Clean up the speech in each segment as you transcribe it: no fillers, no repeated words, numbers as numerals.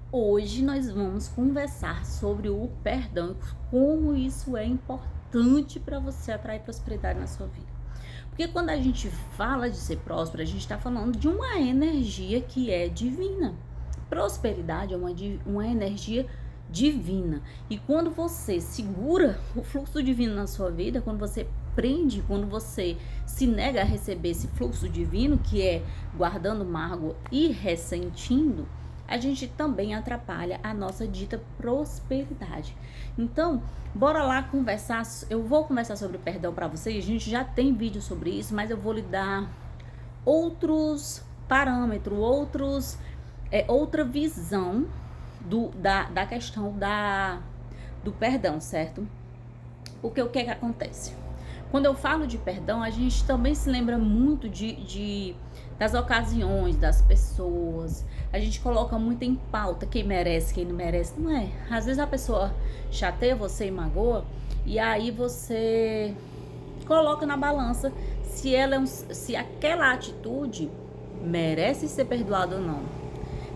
Hoje nós vamos conversar sobre o perdão, como isso é importante para você atrair prosperidade na sua vida. Porque quando a gente fala de ser próspero, a gente está falando de uma energia que é divina. Prosperidade é uma energia divina. E quando você segura o fluxo divino na sua vida, quando você prende, quando você se nega a receber esse fluxo divino, que é guardando mágoa e ressentindo, a gente também atrapalha a nossa dita prosperidade. Então, bora lá conversar. Eu vou conversar sobre o perdão para vocês. A gente já tem vídeo sobre isso, mas eu vou lhe dar outros parâmetros, outra visão da questão do perdão, certo? Porque o que é que acontece? Quando eu falo de perdão, a gente também se lembra muito das ocasiões, das pessoas. A gente coloca muito em pauta quem merece, quem não merece. Não é. Às vezes a pessoa chateia você e magoa, e aí você coloca na balança se aquela atitude merece ser perdoada ou não.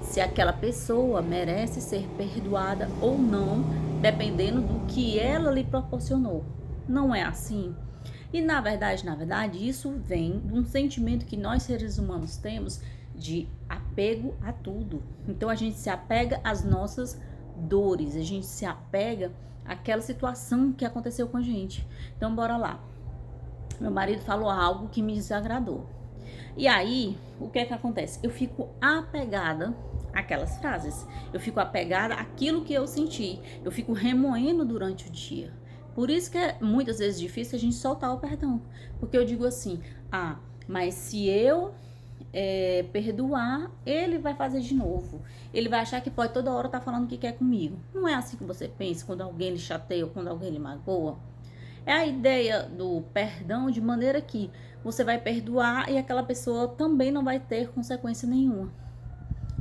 Se aquela pessoa merece ser perdoada ou não, dependendo do que ela lhe proporcionou. Não é assim? E na verdade, isso vem de um sentimento que nós seres humanos temos de apego a tudo. Então a gente se apega às nossas dores, a gente se apega àquela situação que aconteceu com a gente. Então bora lá. Meu marido falou algo que me desagradou. E aí, o que é que acontece? Eu fico apegada àquelas frases. Eu fico apegada àquilo que eu senti. Eu fico remoendo durante o dia. Por isso que é muitas vezes difícil a gente soltar o perdão. Porque eu digo assim, mas se eu perdoar, ele vai fazer de novo. Ele vai achar que pode toda hora estar falando o que quer comigo. Não é assim que você pensa quando alguém lhe chateia ou quando alguém lhe magoa. É a ideia do perdão de maneira que você vai perdoar e aquela pessoa também não vai ter consequência nenhuma.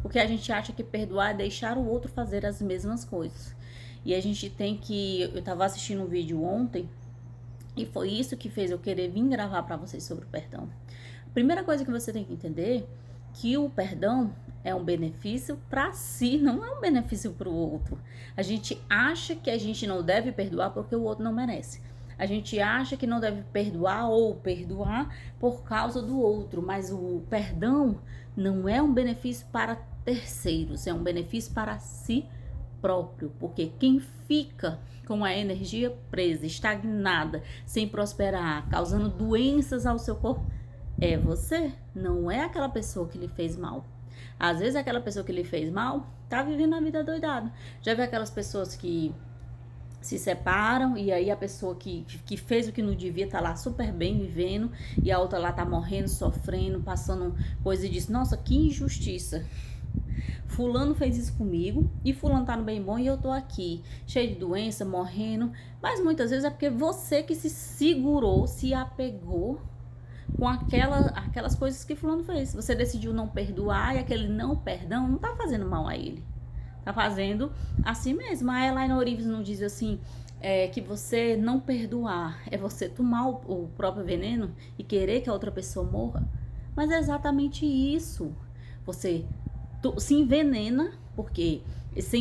Porque a gente acha que perdoar é deixar o outro fazer as mesmas coisas. E a gente tem que... Eu estava assistindo um vídeo ontem e foi isso que fez eu querer vir gravar para vocês sobre o perdão. A primeira coisa que você tem que entender que o perdão é um benefício para si, não é um benefício para o outro. A gente acha que a gente não deve perdoar porque o outro não merece. A gente acha que não deve perdoar ou perdoar por causa do outro, mas o perdão não é um benefício para terceiros, é um benefício para si próprio, porque quem fica com a energia presa, estagnada, sem prosperar, causando doenças ao seu corpo, é você, não é aquela pessoa que lhe fez mal. Às vezes aquela pessoa que lhe fez mal tá vivendo a vida doidada. Já viu aquelas pessoas que se separam e aí a pessoa que fez o que não devia tá lá super bem vivendo e a outra lá tá morrendo, sofrendo, passando coisa e diz, nossa, que injustiça. Fulano fez isso comigo e fulano tá no bem bom e eu tô aqui, cheio de doença, morrendo. Mas muitas vezes é porque você que se segurou, se apegou com aquelas coisas que fulano fez. Você decidiu não perdoar e aquele não perdão não tá fazendo mal a ele. Tá fazendo assim mesmo. A Elaine Orives não diz assim, que você não perdoar é você tomar o próprio veneno e querer que a outra pessoa morra. Mas é exatamente isso. Você se envenena porque esses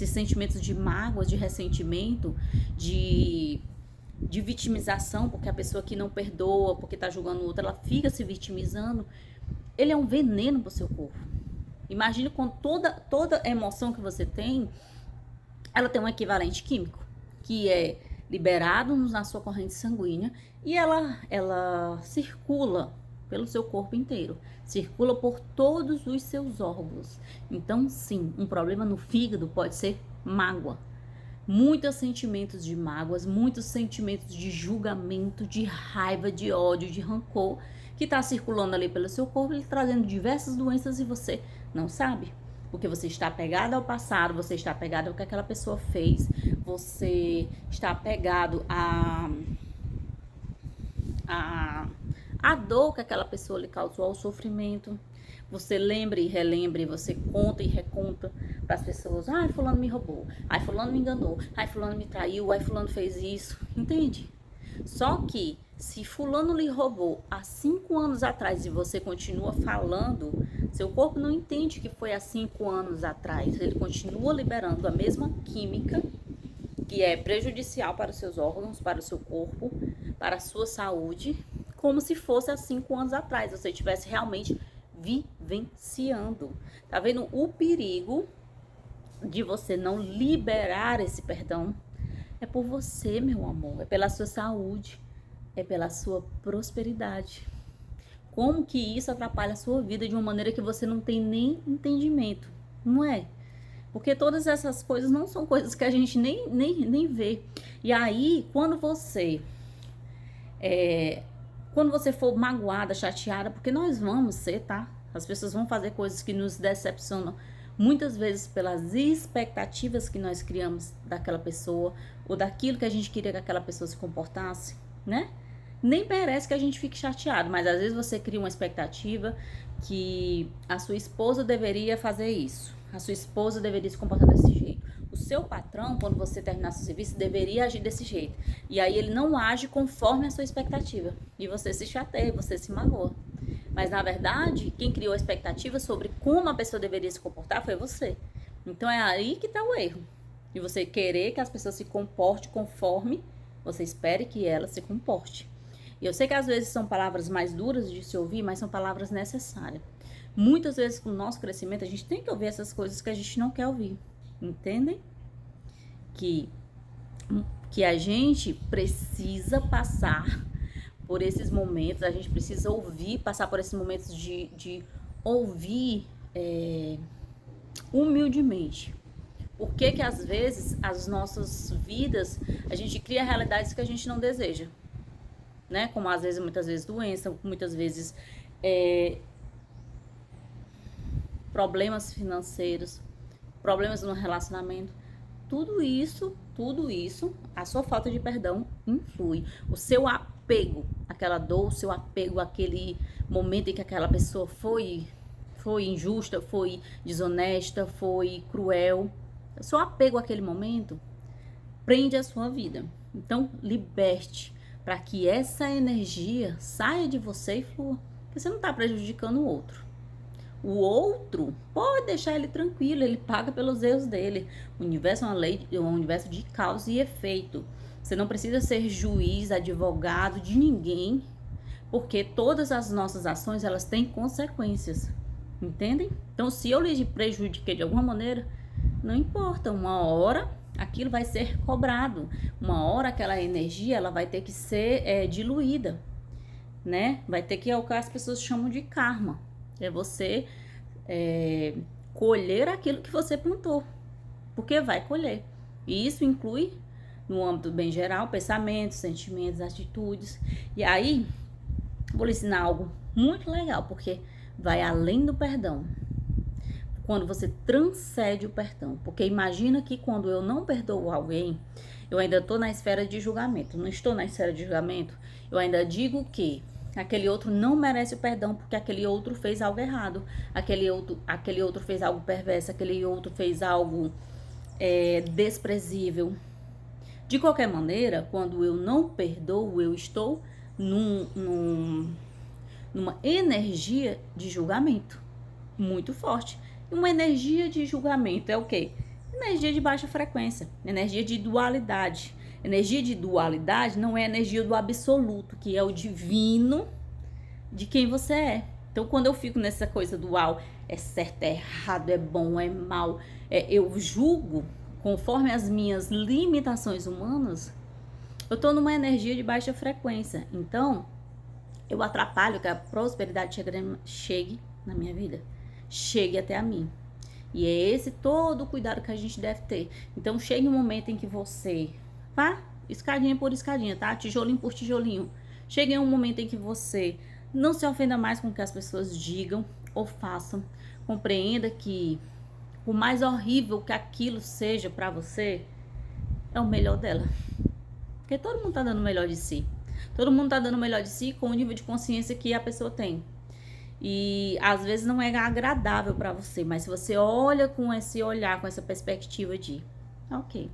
sentimentos de mágoas, de ressentimento, de vitimização, porque a pessoa que não perdoa, porque tá julgando outra, ela fica se vitimizando, ele é um veneno pro seu corpo. Imagine com toda emoção que você tem, ela tem um equivalente químico, que é liberado na sua corrente sanguínea e ela circula pelo seu corpo inteiro, circula por todos os seus órgãos. Então, sim, um problema no fígado pode ser mágoa. Muitos sentimentos de mágoas, muitos sentimentos de julgamento, de raiva, de ódio, de rancor, que está circulando ali pelo seu corpo, ele trazendo diversas doenças e você não sabe. Porque você está apegado ao passado, você está apegado ao que aquela pessoa fez, você está apegado a dor que aquela pessoa lhe causou, ao sofrimento. Você lembra e relembra, e você conta e reconta para as pessoas. Ai, fulano me roubou. Ai, fulano me enganou. Ai, fulano me traiu. Ai, fulano fez isso. Entende? Só que se fulano lhe roubou há 5 anos atrás e você continua falando Seu corpo não entende que foi há 5 anos atrás. Ele continua liberando a mesma química que é prejudicial para os seus órgãos, para o seu corpo, para a sua saúde, como se fosse há 5 anos atrás. Você estivesse realmente vivenciando. Tá vendo o perigo de você não liberar esse perdão? É por você, meu amor, é pela sua saúde, é pela sua prosperidade. Como que isso atrapalha a sua vida de uma maneira que você não tem nem entendimento, não é? Porque todas essas coisas não são coisas que a gente nem vê. E aí, quando você for magoada, chateada, porque nós vamos ser, tá? As pessoas vão fazer coisas que nos decepcionam, muitas vezes pelas expectativas que nós criamos daquela pessoa, ou daquilo que a gente queria que aquela pessoa se comportasse, né? Nem merece que a gente fique chateado, mas às vezes você cria uma expectativa que a sua esposa deveria fazer isso, a sua esposa deveria se comportar desse jeito, o seu patrão, quando você terminar seu serviço, deveria agir desse jeito, e aí ele não age conforme a sua expectativa, e você se chateia, você se magoa. Mas na verdade, quem criou a expectativa sobre como a pessoa deveria se comportar foi você. Então é aí que está o erro, de você querer que as pessoas se comportem conforme você espere que ela se comporte. E eu sei que às vezes são palavras mais duras de se ouvir, mas são palavras necessárias. Muitas vezes, com o nosso crescimento, a gente tem que ouvir essas coisas que a gente não quer ouvir. Entendem? Que a gente precisa passar por esses momentos, a gente precisa ouvir, passar por esses momentos de ouvir humildemente. Por que que às vezes as nossas vidas, a gente cria realidades que a gente não deseja? Né? Como às vezes, muitas vezes doença, muitas vezes problemas financeiros, problemas no relacionamento. Tudo isso, a sua falta de perdão influi. O seu apego àquela dor, o seu apego àquele momento em que aquela pessoa foi injusta, foi desonesta, foi cruel. O seu apego àquele momento prende a sua vida. Então, liberte para que essa energia saia de você e flua. Porque você não está prejudicando o outro. O outro, pode deixar ele tranquilo, ele paga pelos erros dele. O universo é um universo de causa e efeito. Você não precisa ser juiz, advogado de ninguém, porque todas as nossas ações, elas têm consequências. Entendem? Então, se eu lhe prejudiquei de alguma maneira, não importa, uma hora aquilo vai ser cobrado. Uma hora aquela energia, ela vai ter que ser diluída, né? Vai ter que é o que as pessoas chamam de karma. É você colher aquilo que você plantou, porque vai colher. E isso inclui, no âmbito bem geral, pensamentos, sentimentos, atitudes. E aí, vou lhe ensinar algo muito legal, porque vai além do perdão. Quando você transcende o perdão. Porque imagina que quando eu não perdoo alguém, eu ainda estou na esfera de julgamento. Não estou na esfera de julgamento. Eu ainda digo que aquele outro não merece o perdão porque aquele outro fez algo errado. Aquele outro fez algo perverso. Aquele outro fez algo desprezível. De qualquer maneira, quando eu não perdoo, eu estou numa energia de julgamento muito forte. Uma energia de julgamento é o quê? Energia de baixa frequência, energia de dualidade. Energia de dualidade não é energia do absoluto, que é o divino de quem você é. Então, quando eu fico nessa coisa dual, é certo, é errado, é bom, é mal, eu julgo conforme as minhas limitações humanas, eu estou numa energia de baixa frequência. Então, eu atrapalho que a prosperidade chegue na minha vida. Chegue até a mim. E é esse todo o cuidado que a gente deve ter. Então, chegue um momento em que você vá escadinha por escadinha, tá? Tijolinho por tijolinho. Chegue um momento em que você não se ofenda mais com o que as pessoas digam ou façam. Compreenda que, por mais horrível que aquilo seja pra você, é o melhor dela. Porque todo mundo tá dando o melhor de si. Todo mundo tá dando o melhor de si com o nível de consciência que a pessoa tem. E às vezes não é agradável para você, mas se você olha com esse olhar, com essa perspectiva de ok,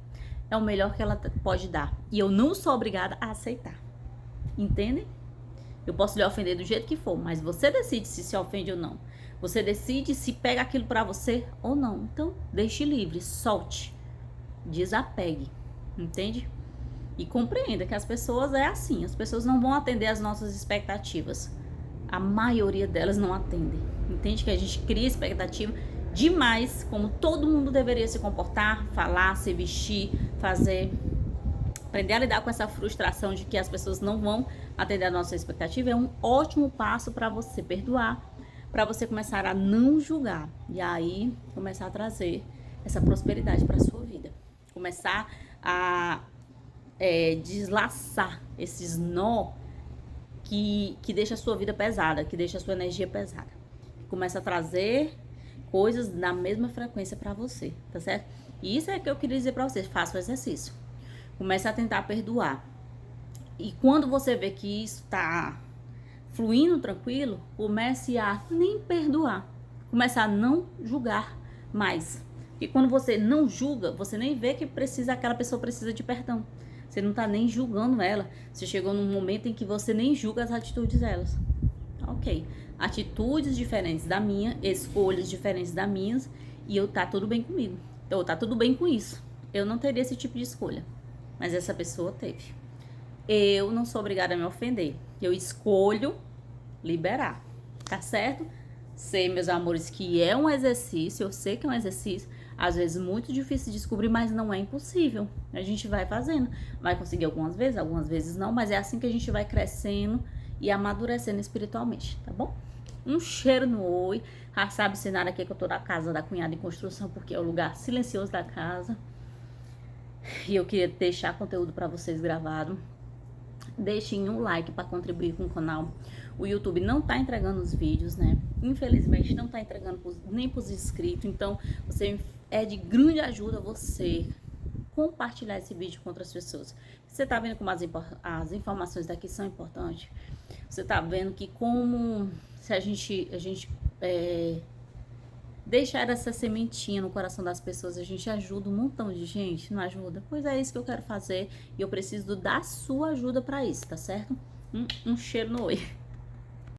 é o melhor que ela pode dar e eu não sou obrigada a aceitar, entendem? Eu posso lhe ofender do jeito que for, mas você decide se ofende ou não. Você decide se pega aquilo para você ou não. Então, deixe livre, solte, desapegue, entende? E compreenda que as pessoas é assim, as pessoas não vão atender às nossas expectativas. A maioria delas não atendem. Entende que a gente cria expectativa demais, como todo mundo deveria se comportar, falar, se vestir, fazer. Aprender a lidar com essa frustração de que as pessoas não vão atender a nossa expectativa é um ótimo passo para você perdoar, para você começar a não julgar e aí começar a trazer essa prosperidade para sua vida. Começar a deslaçar esses nó que deixa a sua vida pesada, que deixa a sua energia pesada. Começa a trazer coisas na mesma frequência para você, tá certo? E isso é que eu queria dizer para vocês, faça o exercício. Comece a tentar perdoar. E quando você vê que isso tá fluindo tranquilo, comece a nem perdoar. Comece a não julgar mais. Porque quando você não julga, você nem vê que aquela pessoa precisa de perdão. Você não tá nem julgando ela. Você chegou num momento em que você nem julga as atitudes delas. Ok. Atitudes diferentes da minha, escolhas diferentes das minhas, e tá tudo bem comigo. Ou tá tudo bem com isso. Eu não teria esse tipo de escolha. Mas essa pessoa teve. Eu não sou obrigada a me ofender. Eu escolho liberar. Tá certo? Sei, meus amores, que é um exercício. Eu sei que é um exercício. Às vezes muito difícil de descobrir, mas não é impossível. A gente vai fazendo. Vai conseguir algumas vezes não. Mas é assim que a gente vai crescendo e amadurecendo espiritualmente. Tá bom? Um cheiro no oi. Já sabe o cenário aqui que eu tô na casa da cunhada em construção, porque é o lugar silencioso da casa. E eu queria deixar conteúdo para vocês gravado. Deixem um like para contribuir com o canal. O YouTube não tá entregando os vídeos, né? Infelizmente não tá entregando nem pros inscritos. Então, você é de grande ajuda você compartilhar esse vídeo com outras pessoas. Você tá vendo como as informações daqui são importantes? Você tá vendo que como se a gente deixar essa sementinha no coração das pessoas, a gente ajuda um montão de gente, não ajuda? Pois é isso que eu quero fazer e eu preciso da sua ajuda para isso, tá certo? Um cheiro no oi.